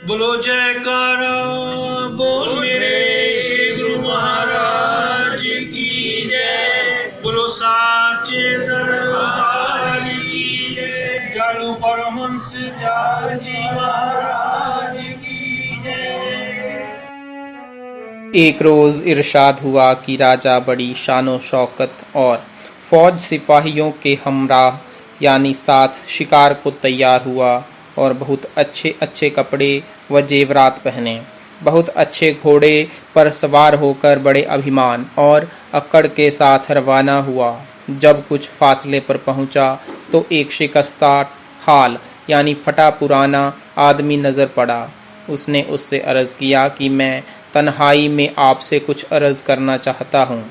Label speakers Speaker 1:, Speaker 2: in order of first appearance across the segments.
Speaker 1: बोलो जयकारा बोल मेरे श्री गुरु महाराज की जय। बोलो साचे दरबार की जय। जालू परमहंस जाजी महाराज की जय।
Speaker 2: एक रोज इरशाद हुआ कि राजा बड़ी शानो शौकत और फौज सिपाहियों के हमराह यानी साथ शिकार को तैयार हुआ और बहुत अच्छे अच्छे कपड़े व जेवरात पहने, बहुत अच्छे घोड़े पर सवार होकर बड़े अभिमान और अक्कड़ के साथ रवाना हुआ। जब कुछ फासले पर पहुंचा तो एक शिकस्ता हाल यानी फटा पुराना आदमी नजर पड़ा। उसने उससे अर्ज किया कि मैं तन्हाई में आपसे कुछ अर्ज करना चाहता हूँ।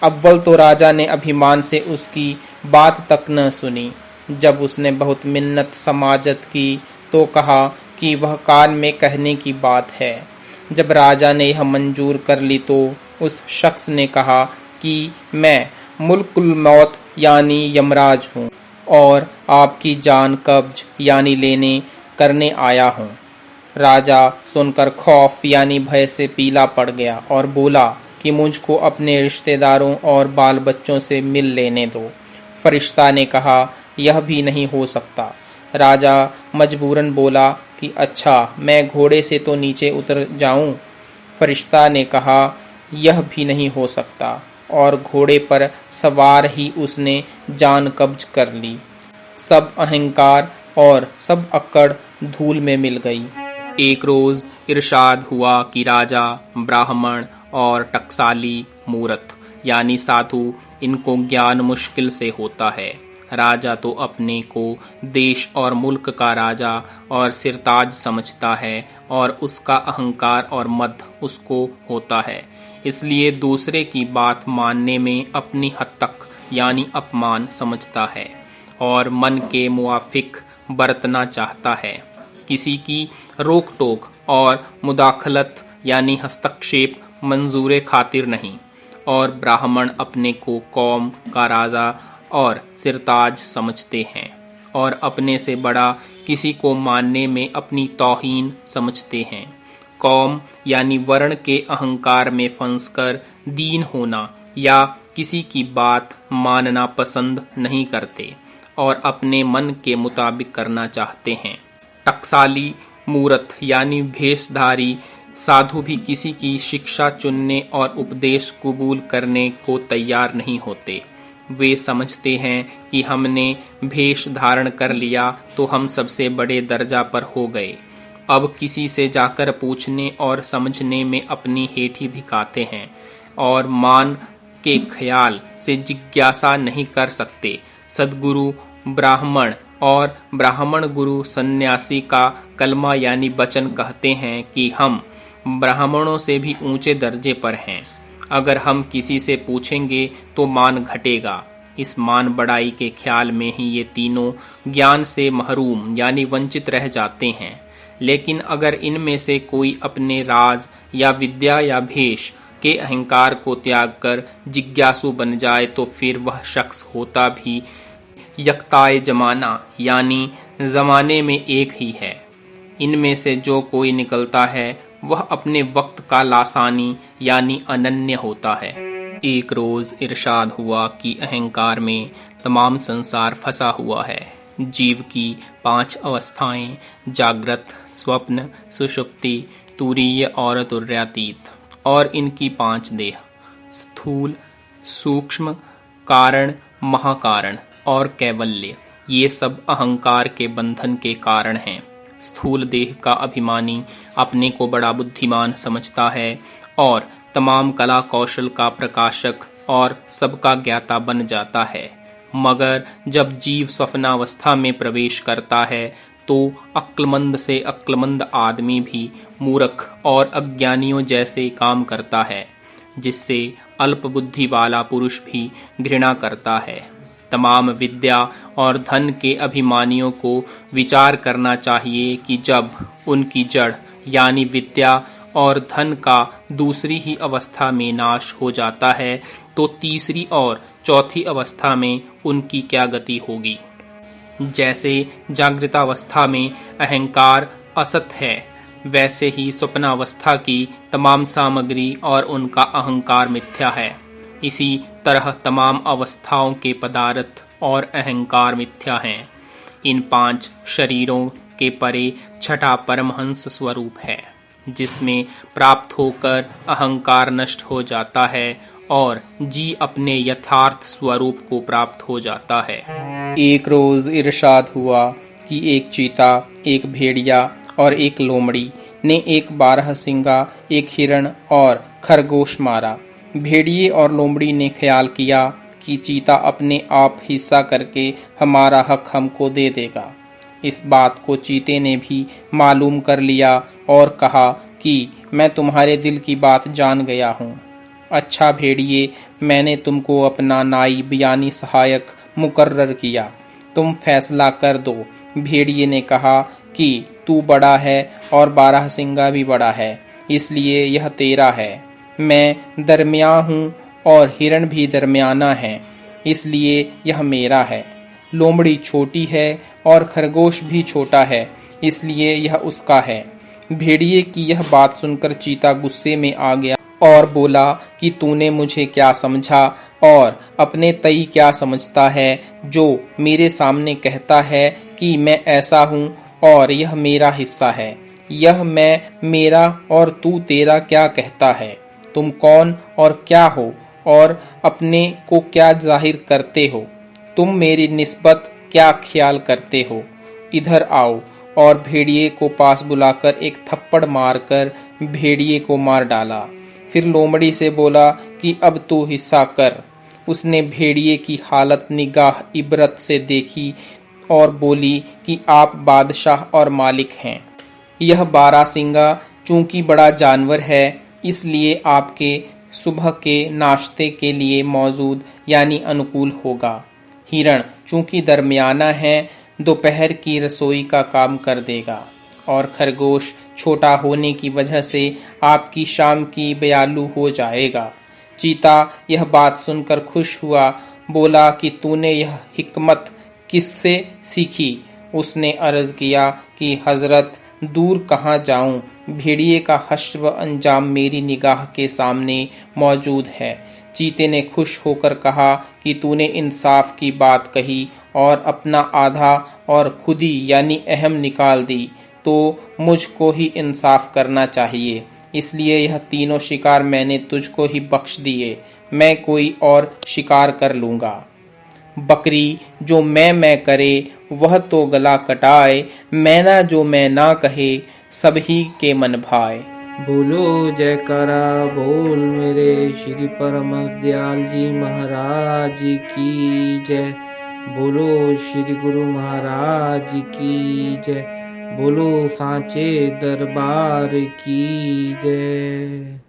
Speaker 2: अव्वल तो राजा ने अभिमान से उसकी बात तक न सुनी। जब उसने बहुत मिन्नत समाजत की तो कहा कि वह कान में कहने की बात है। जब राजा ने यह मंजूर कर ली तो उस शख्स ने कहा कि मैं मुल्कुल मौत यानी यमराज हूँ और आपकी जान कब्ज यानी लेने करने आया हूँ। राजा सुनकर खौफ यानी भय से पीला पड़ गया और बोला कि मुझको अपने रिश्तेदारों और बाल बच्चों से मिल लेने दो। फरिश्ता ने कहा यह भी नहीं हो सकता। राजा मजबूरन बोला कि अच्छा मैं घोड़े से तो नीचे उतर जाऊं। फरिश्ता ने कहा यह भी नहीं हो सकता और घोड़े पर सवार ही उसने जान कब्ज कर ली। सब अहंकार और सब अक्कड़ धूल में मिल गई। एक रोज इरशाद हुआ कि राजा, ब्राह्मण और टकसाली मूरत यानी साधु, इनको ज्ञान मुश्किल से होता है। राजा तो अपने को देश और मुल्क का राजा और सिरताज समझता है और उसका अहंकार और मद उसको होता है, इसलिए दूसरे की बात मानने में अपनी हद तक यानी अपमान समझता है और मन के मुआफिक बरतना चाहता है। किसी की रोक टोक और मुदाखलत यानी हस्तक्षेप मंजूरे खातिर नहीं। और ब्राह्मण अपने को कौम का राजा और सिरताज समझते हैं और अपने से बड़ा किसी को मानने में अपनी तौहीन समझते हैं। कौम यानी वर्ण के अहंकार में फंसकर दीन होना या किसी की बात मानना पसंद नहीं करते और अपने मन के मुताबिक करना चाहते हैं। टकसाली मूरत यानी भेषधारी साधु भी किसी की शिक्षा चुनने और उपदेश कबूल करने को तैयार नहीं होते। वे समझते हैं कि हमने भेष धारण कर लिया तो हम सबसे बड़े दर्जा पर हो गए। अब किसी से जाकर पूछने और समझने में अपनी हेठी दिखाते हैं और मान के ख्याल से जिज्ञासा नहीं कर सकते। सद्गुरु ब्राह्मण और ब्राह्मण गुरु सन्यासी का कलमा यानी वचन कहते हैं कि हम ब्राह्मणों से भी ऊंचे दर्जे पर हैं। अगर हम किसी से पूछेंगे तो मान घटेगा। इस मान बढ़ाई के ख्याल में ही ये तीनों ज्ञान से महरूम यानी वंचित रह जाते हैं। लेकिन अगर इनमें से कोई अपने राज या विद्या या भेष के अहंकार को त्याग कर जिज्ञासु बन जाए तो फिर वह शख्स होता भी यक्ताए जमाना यानी जमाने में एक ही है। इनमें से जो कोई निकलता है वह अपने वक्त का लासानी यानी अनन्य होता है। एक रोज इरशाद हुआ कि अहंकार में तमाम संसार फंसा हुआ है। जीव की 5 अवस्थाएं जागृत, स्वप्न, सुषुप्ति, तुरीय और तुर्यातीत और इनकी 5 देह स्थूल, सूक्ष्म, कारण, महाकारण और कैवल्य, ये सब अहंकार के बंधन के कारण हैं। स्थूल देह का अभिमानी अपने को बड़ा बुद्धिमान समझता है और तमाम कला कौशल का प्रकाशक और सबका ज्ञाता बन जाता है। मगर जब जीव स्वप्नावस्था में प्रवेश करता है तो अक्लमंद से अक्लमंद आदमी भी मूर्ख और अज्ञानियों जैसे काम करता है, जिससे अल्प बुद्धि वाला पुरुष भी घृणा करता है। तमाम विद्या और धन के अभिमानियों को विचार करना चाहिए कि जब उनकी जड़ यानी विद्या और धन का दूसरी ही अवस्था में नाश हो जाता है तो तीसरी और चौथी अवस्था में उनकी क्या गति होगी। जैसे जागृतावस्था में अहंकार असत है वैसे ही स्वप्नावस्था की तमाम सामग्री और उनका अहंकार मिथ्या है। इसी तरह तमाम अवस्थाओं के पदार्थ और अहंकार मिथ्या हैं। इन 5 शरीरों के परे छठा परमहंस स्वरूप है, जिसमें प्राप्त होकर अहंकार नष्ट हो जाता है और जी अपने यथार्थ स्वरूप को प्राप्त हो जाता है। एक रोज इरशाद हुआ कि एक चीता, एक भेड़िया और एक लोमड़ी ने एक 12 सिंगा, एक हिरण और खरगोश मारा। भेड़िए और लोमड़ी ने ख्याल किया कि चीता अपने आप हिस्सा करके हमारा हक हमको दे देगा। इस बात को चीते ने भी मालूम कर लिया और कहा कि मैं तुम्हारे दिल की बात जान गया हूँ। अच्छा भेड़िए, मैंने तुमको अपना नाइब यानी सहायक मुकर्रर किया, तुम फैसला कर दो। भेड़िए ने कहा कि तू बड़ा है और 12 सिंगा भी बड़ा है, इसलिए यह तेरा है। मैं दरमिया हूँ और हिरण भी दरमियाना है, इसलिए यह मेरा है। लोमड़ी छोटी है और खरगोश भी छोटा है, इसलिए यह उसका है। भेड़िए की यह बात सुनकर चीता गुस्से में आ गया और बोला कि तूने मुझे क्या समझा और अपने तई क्या समझता है, जो मेरे सामने कहता है कि मैं ऐसा हूँ और यह मेरा हिस्सा है। यह मैं मेरा और तू तेरा क्या कहता है? तुम कौन और क्या हो और अपने को क्या जाहिर करते हो? तुम मेरी निस्बत क्या ख्याल करते हो? इधर आओ। और भेड़िए को पास बुलाकर एक थप्पड़ मारकर भेड़िए को मार डाला। फिर लोमड़ी से बोला कि अब तू हिस्सा कर। उसने भेड़िए की हालत निगाह इबरत से देखी और बोली कि आप बादशाह और मालिक हैं। यह 12 सिंगा चूंकि बड़ा जानवर है, इसलिए आपके सुबह के नाश्ते के लिए मौजूद यानी अनुकूल होगा। हिरण चूंकि दरमियाना है, दोपहर की रसोई का काम कर देगा। और खरगोश छोटा होने की वजह से आपकी शाम की बयालू हो जाएगा। चीता यह बात सुनकर खुश हुआ, बोला कि तूने यह हिकमत किससे सीखी? उसने अर्ज किया कि हजरत, दूर कहाँ जाऊं, भेड़िए का हश्र व अंजाम मेरी निगाह के सामने मौजूद है। चीते ने खुश होकर कहा कि तूने इंसाफ की बात कही और अपना आधा और खुदी यानी अहम निकाल दी, तो मुझको ही इंसाफ करना चाहिए, इसलिए यह तीनों शिकार मैंने तुझको ही बख्श दिए, मैं कोई और शिकार कर लूंगा। बकरी जो मैं करे वह तो गला कटाए, मैना जो मैं ना कहे सब ही के मन भाए।
Speaker 3: बोलो जयकारा बोल मेरे श्री परमहंस दयाल जी महाराज की जय। बोलो श्री गुरु महाराज की जय। बोलो सांचे दरबार की जय।